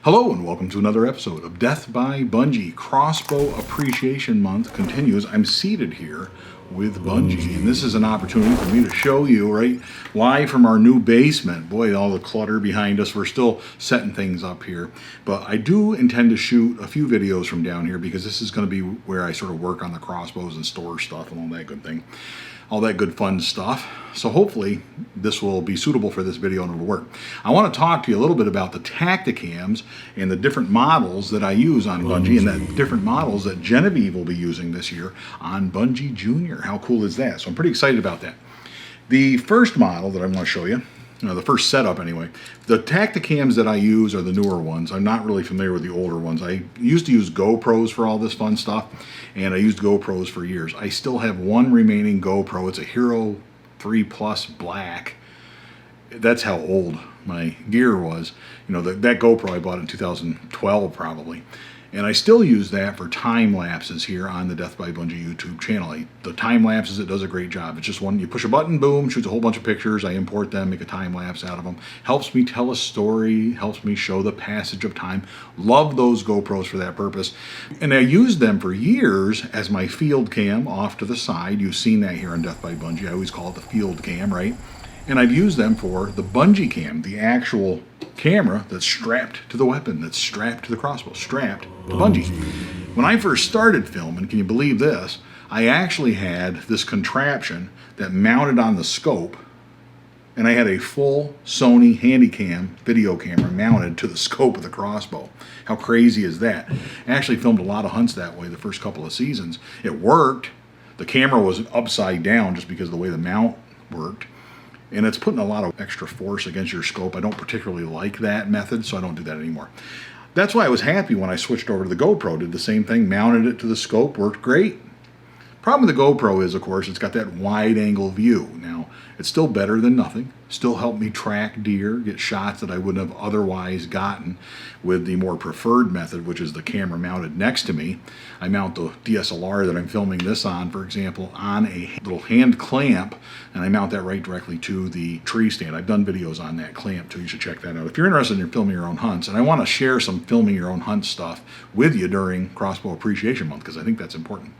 Hello and welcome to another episode of Death by Bungie. Crossbow Appreciation Month continues. I'm seated here with Bungie, and this is an opportunity for me to show you, right, live from our new basement. Boy, all the clutter behind us. We're still setting things up here. But I do intend to shoot a few videos from down here because this is going to be where I sort of work on the crossbows and store stuff and all that good thing. All that good fun stuff. So hopefully this will be suitable for this video and it'll work. I want to talk to you a little bit about the Tactacams and the different models that I use on Bungie and the different models that Genevieve will be using this year on Bungee Junior. How cool is that? So I'm pretty excited about that. The first model that I'm going to show you, the first setup anyway, the Tactacams that I use are the newer ones. I'm not really familiar with the older ones. I used to use GoPros for all this fun stuff, and I used GoPros for years. I still have one remaining GoPro. It's a Hero 3 Plus Black. That's how old my gear was. You know, that GoPro I bought in 2012 probably. And I still use that for time lapses here on the Death by Bungie YouTube channel. The time lapses, it does a great job. It's just one, you push a button, boom, shoots a whole bunch of pictures. I import them, make a time lapse out of them. Helps me tell a story, helps me show the passage of time. Love those GoPros for that purpose. And I used them for years as my field cam off to the side. You've seen that here on Death by Bungie. I always call it the field cam, right? And I've used them for the Bunjie cam, the actual camera that's strapped to the weapon, that's strapped to the crossbow, strapped to Bungie. When I first started filming, can you believe this? I actually had this contraption that mounted on the scope, and I had a full Sony Handycam video camera mounted to the scope of the crossbow. How crazy is that? I actually filmed a lot of hunts that way the first couple of seasons. It worked. The camera was upside down just because of the way the mount worked. And it's putting a lot of extra force against your scope. I don't particularly like that method, so I don't do that anymore. That's why I was happy when I switched over to the GoPro. Did the same thing, mounted it to the scope, worked great. Problem with the GoPro is, of course, it's got that wide angle view. Now, it's still better than nothing. Still helped me track deer, get shots that I wouldn't have otherwise gotten with the more preferred method, which is the camera mounted next to me. I mount the DSLR that I'm filming this on, for example, on a little hand clamp, and I mount that right directly to the tree stand. I've done videos on that clamp too. You should check that out. If you're interested in filming your own hunts, and I want to share some filming your own hunt stuff with you during Crossbow Appreciation Month, because I think that's important.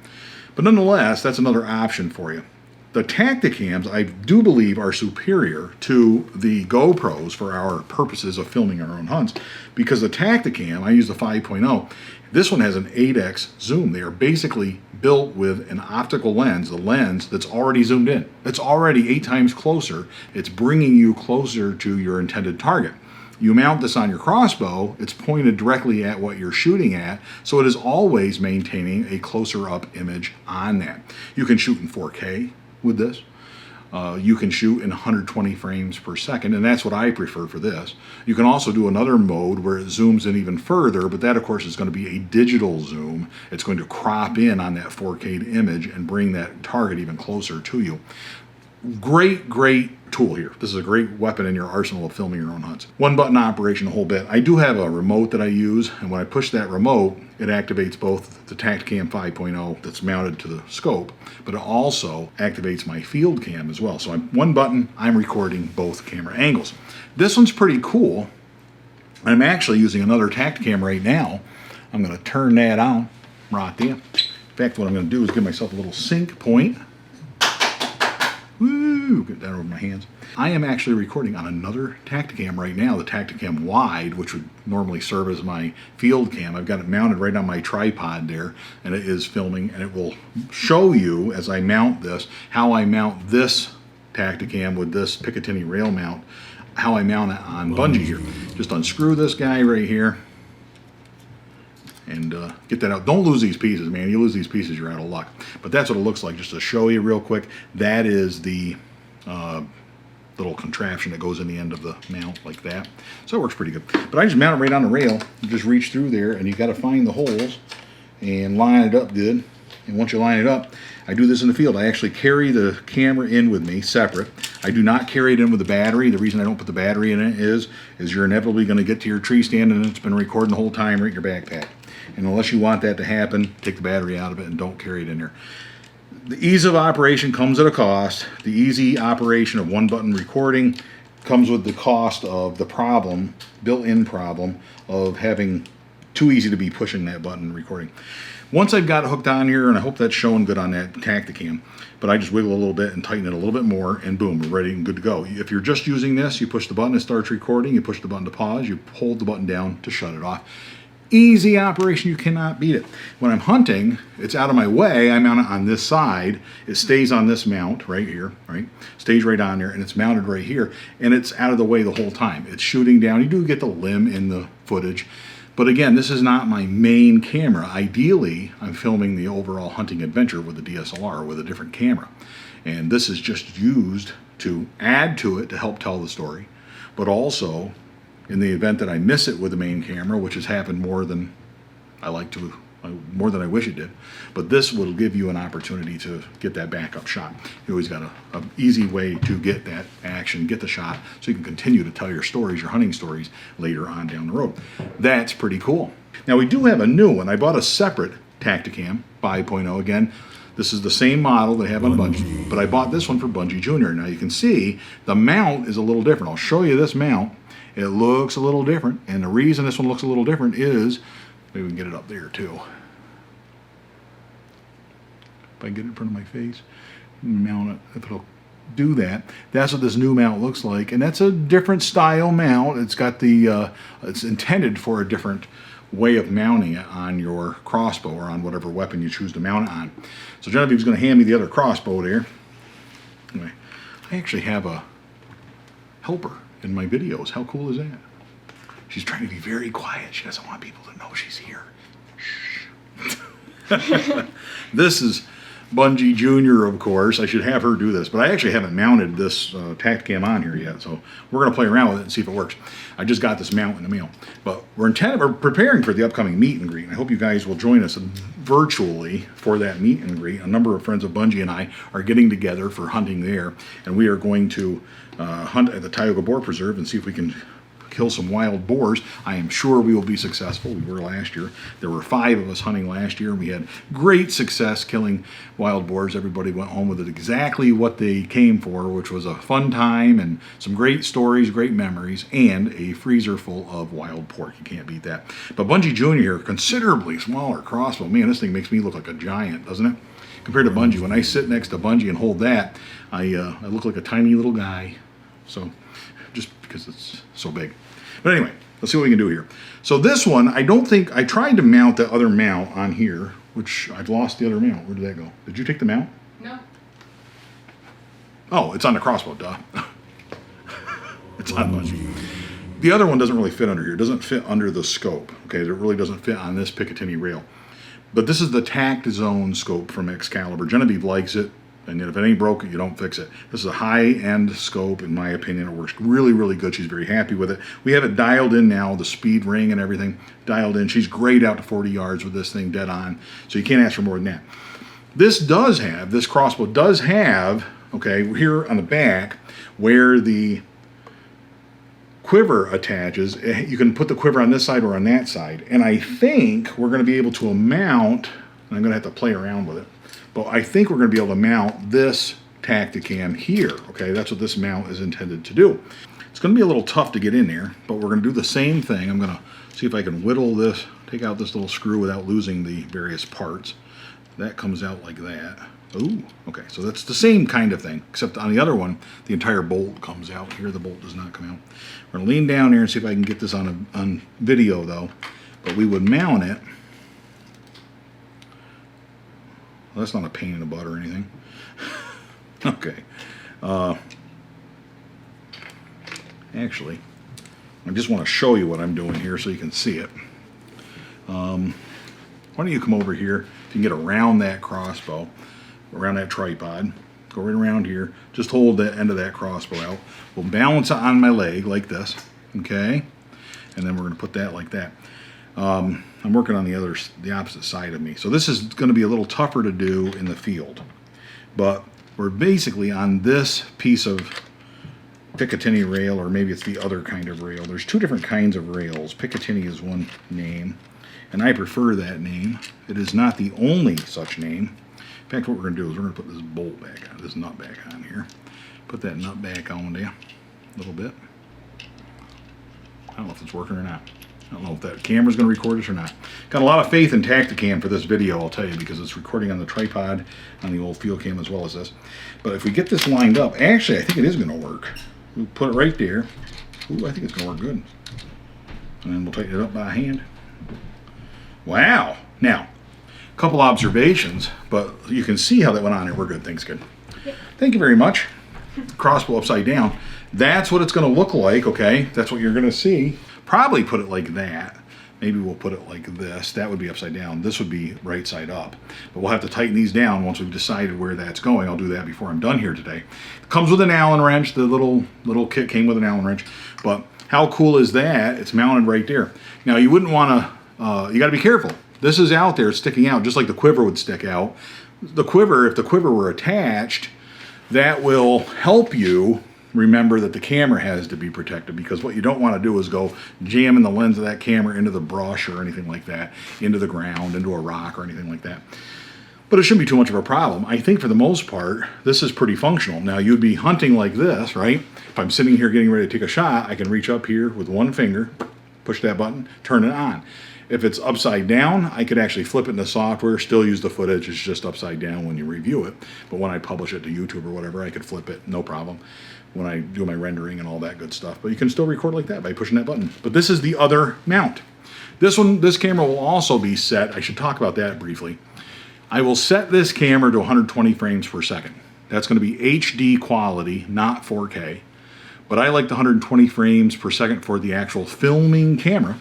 But nonetheless, that's another option for you. The Tactacams, I do believe, are superior to the GoPros for our purposes of filming our own hunts, because the Tactacam, I use the 5.0, this one has an 8x zoom. They are basically built with an optical lens, the lens that's already zoomed in. It's already 8 times closer. It's bringing you closer to your intended target. You mount this on your crossbow, it's pointed directly at what you're shooting at, so it is always maintaining a closer up image on that. You can shoot in 4K with this. You can shoot in 120 frames per second, and that's what I prefer for this. You can also do another mode where it zooms in even further, but that of course is going to be a digital zoom. It's going to crop in on that 4K image and bring that target even closer to you. Great tool here. This is a great weapon in your arsenal of filming your own hunts. One button operation, a whole bit. I do have a remote that I use, and when I push that remote, it activates both the Tactacam 5.0 that's mounted to the scope, but it also activates my field cam as well. So one button, I'm recording both camera angles. This one's pretty cool. I'm actually using another Tactacam right now. I'm going to turn that on right there. In fact, what I'm going to do is give myself a little sync point. Woo! Get that over my hands. I am actually recording on another Tactacam right now, the Tactacam Wide, which would normally serve as my field cam. I've got it mounted right on my tripod there, and it is filming, and it will show you as I mount this, how I mount this Tactacam with this Picatinny rail mount, how I mount it on Bungie Gear. Just unscrew this guy right here, and get that out. Don't lose these pieces, man. You lose these pieces, you're out of luck. But that's what it looks like, just to show you real quick. That is the little contraption that goes in the end of the mount like that. So it works pretty good. But I just mount it right on the rail. You just reach through there, and you got to find the holes and line it up good. And once you line it up, I do this in the field. I actually carry the camera in with me separate. I do not carry it in with the battery. The reason I don't put the battery in it is you're inevitably going to get to your tree stand and it's been recording the whole time right in your backpack. And unless you want that to happen, take the battery out of it and don't carry it in there. The ease of operation comes at a cost. The easy operation of one button recording comes with the cost of the problem, built-in problem, of having too easy to be pushing that button and recording. Once I've got it hooked on here, and I hope that's showing good on that Tactacam, but I just wiggle a little bit and tighten it a little bit more, and boom, we're ready and good to go. If you're just using this, you push the button, it starts recording, you push the button to pause, you hold the button down to shut it off. Easy operation, you cannot beat it. When I'm hunting, it's out of my way, I mount it on this side, it stays on this mount right here, right? Stays right on there, and it's mounted right here, and it's out of the way the whole time. It's shooting down, you do get the limb in the footage, but again, this is not my main camera. Ideally, I'm filming the overall hunting adventure with a DSLR, with a different camera. And this is just used to add to it to help tell the story, but also in the event that I miss it with the main camera, which has happened more than I wish it did. But this will give you an opportunity to get that backup shot. You always got an easy way to get that action, get the shot, so you can continue to tell your stories, your hunting stories, later on down the road. That's pretty cool. Now we do have a new one. I bought a separate Tactacam 5.0. Again, this is the same model they have on Bunjie, but I bought this one for Bungee Junior. Now you can see the mount is a little different. I'll show you this mount. It looks a little different, and the reason this one looks a little different is, maybe we can get it up there too. If I get it in front of my face, mount it, if it'll do that. That's what this new mount looks like, and that's a different style mount. It's got the, it's intended for a different way of mounting it on your crossbow or on whatever weapon you choose to mount it on. So Genevieve's going to hand me the other crossbow there. Anyway, I actually have a helper in my videos. How cool is that? She's trying to be very quiet. She doesn't want people to know she's here. Shh. This is Bungee Junior, of course. I should have her do this, but I actually haven't mounted this Tactacam on here yet, so we're going to play around with it and see if it works. I just got this mount in the mail, but we're preparing for the upcoming meet and greet, and I hope you guys will join us virtually for that meet and greet. A number of friends of Bunjie and I are getting together for hunting there, and we are going to hunt at the Tioga Boar Preserve and see if we can kill some wild boars. I am sure we will be successful. We were last year. There were 5 of us hunting last year, and we had great success killing wild boars. Everybody went home with it exactly what they came for, which was a fun time and some great stories, great memories, and a freezer full of wild pork. You can't beat that. But Bungee Junior, considerably smaller crossbow. Man, this thing makes me look like a giant, doesn't it? Compared to Bunjie. When I sit next to Bunjie and hold that, I look like a tiny little guy. So, just because it's so big. But anyway, let's see what we can do here. So this one, I tried to mount the other mount on here, which I've lost the other mount. Where did that go? Did you take the mount? No. Oh, it's on the crossbow, duh. It's on Bunjie. The other one doesn't really fit under here. It doesn't fit under the scope. Okay, it really doesn't fit on this Picatinny rail. But this is the Taczone scope from Excalibur. Genevieve likes it. And if it ain't broken, you don't fix it. This is a high-end scope, in my opinion. It works really, really good. She's very happy with it. We have it dialed in now, the speed ring and everything dialed in. She's great out to 40 yards with this thing dead on, so you can't ask for more than that. This crossbow does have, okay, here on the back, where the quiver attaches, you can put the quiver on this side or on that side. And I think we're going to be able to mount, and I'm going to have to play around with it, but I think we're going to be able to mount this Tactacam here. Okay, that's what this mount is intended to do. It's going to be a little tough to get in there, but we're going to do the same thing. I'm going to see if I can whittle this, take out this little screw without losing the various parts. That comes out like that. Ooh, okay, so that's the same kind of thing, except on the other one, the entire bolt comes out. Here, the bolt does not come out. We're going to lean down here and see if I can get this on video, though. But we would mount it. Well, that's not a pain in the butt or anything. Okay. Actually, I just want to show you what I'm doing here so you can see it. Why don't you come over here, if you can get around that crossbow, around that tripod, go right around here, just hold the end of that crossbow out. We'll balance it on my leg like this, okay? And then we're going to put that like that. I'm working on the opposite side of me. So this is going to be a little tougher to do in the field. But we're basically on this piece of Picatinny rail, or maybe it's the other kind of rail. There's 2 different kinds of rails. Picatinny is one name, and I prefer that name. It is not the only such name. In fact, what we're going to do is we're going to put this bolt back on, this nut back on here. Put that nut back on there. a little bit. I don't know if it's working or not. I don't know if that camera's going to record us or not. Got a lot of faith in Tactacam for this video, I'll tell you, because it's recording on the tripod, on the old field cam as well as this. But if we get this lined up, actually, I think it is going to work. We'll put it right there. Ooh, I think it's going to work good. And then we'll tighten it up by hand. Wow. Now, a couple observations, but you can see how that went on here. We're good. Thanks, good. Yep. Thank you very much. Crossbow upside down. That's what it's going to look like, okay? That's what you're going to see. Probably put it like that. Maybe we'll put it like this. That would be upside down. This would be right side up. But we'll have to tighten these down once we've decided where that's going. I'll do that before I'm done here today. It comes with an Allen wrench. The little kit came with an Allen wrench. But how cool is that? It's mounted right there. Now, you wouldn't want to, you got to be careful. This is out there, sticking out, just like the quiver would stick out. The quiver, if the quiver were attached, that will help you remember that the camera has to be protected, because what you don't want to do is go jamming the lens of that camera into the brush or anything like that, into the ground, into a rock or anything like that. But it shouldn't be too much of a problem. I think for the most part, this is pretty functional. Now, you'd be hunting like this, right? If I'm sitting here getting ready to take a shot, I can reach up here with one finger, push that button, turn it on. If it's upside down, I could actually flip it in the software, still use the footage. It's just upside down when you review it. But when I publish it to YouTube or whatever, I could flip it, no problem, when I do my rendering and all that good stuff. But you can still record like that by pushing that button. But this is the other mount. This camera will also be set, I should talk about that briefly. I will set this camera to 120 frames per second. That's going to be HD quality, not 4K. But I like the 120 frames per second for the actual filming camera,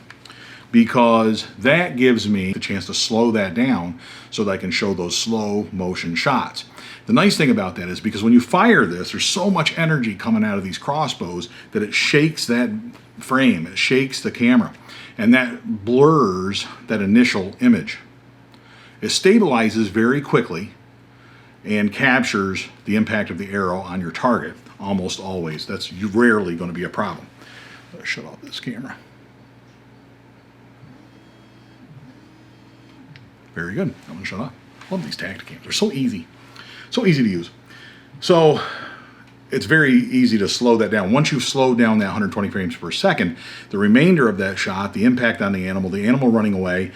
because that gives me the chance to slow that down so that I can show those slow motion shots. The nice thing about that is, because when you fire this, there's so much energy coming out of these crossbows that it shakes that frame, it shakes the camera, and that blurs that initial image. It stabilizes very quickly and captures the impact of the arrow on your target, almost always. That's rarely going to be a problem. Let's shut off this camera. Very good. I'm going to shut off. I love these Tactacams. They're so easy. So easy to use. So it's very easy to slow that down. Once you've slowed down that 120 frames per second, the remainder of that shot, the impact on the animal running away,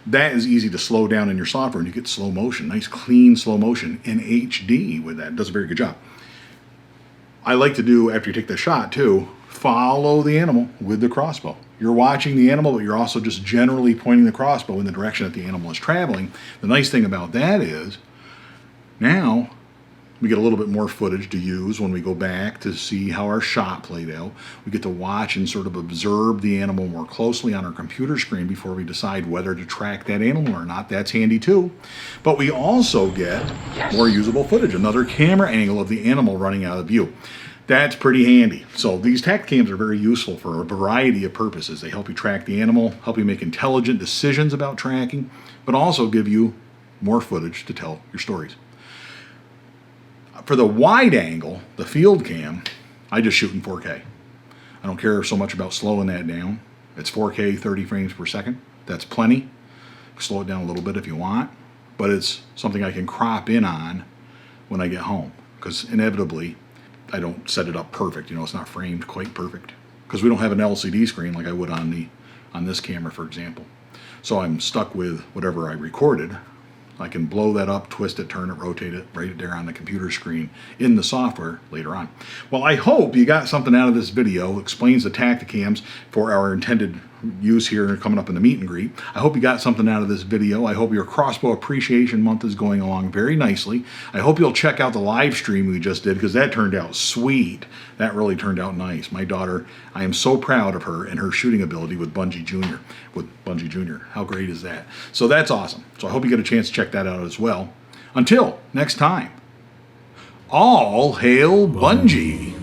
that is easy to slow down in your software, and you get slow motion, nice clean slow motion in HD with that. It does a very good job. I like to do, after you take the shot too, follow the animal with the crossbow. You're watching the animal, but you're also just generally pointing the crossbow in the direction that the animal is traveling. The nice thing about that is, now we get a little bit more footage to use when we go back to see how our shot played out. We get to watch and sort of observe the animal more closely on our computer screen before we decide whether to track that animal or not. That's handy too. But we also get more usable footage, another camera angle of the animal running out of view. That's pretty handy. So these Tactacams are very useful for a variety of purposes. They help you track the animal, help you make intelligent decisions about tracking, but also give you more footage to tell your stories. For the wide angle, the field cam, I just shoot in 4K. I don't care so much about slowing that down. It's 4K, 30 frames per second. That's plenty. Slow it down a little bit if you want, but it's something I can crop in on when I get home, because inevitably I don't set it up perfect. You know, it's not framed quite perfect, because we don't have an LCD screen like I would on this camera, for example. So I'm stuck with whatever I recorded. I can blow that up, twist it, turn it, rotate it, right there on the computer screen in the software later on. Well, I hope you got something out of this video. It explains the Tactacams for our intended use here coming up in the meet and greet. I hope you got something out of this video. I hope your Crossbow Appreciation Month is going along very nicely. I hope you'll check out the live stream we just did, because that turned out sweet. That really turned out nice. My daughter, I am so proud of her and her shooting ability with Bungee Junior. Bungee Junior. How great is that? So that's awesome. So I hope you get a chance to check that out as well. Until next time, all hail Bungie.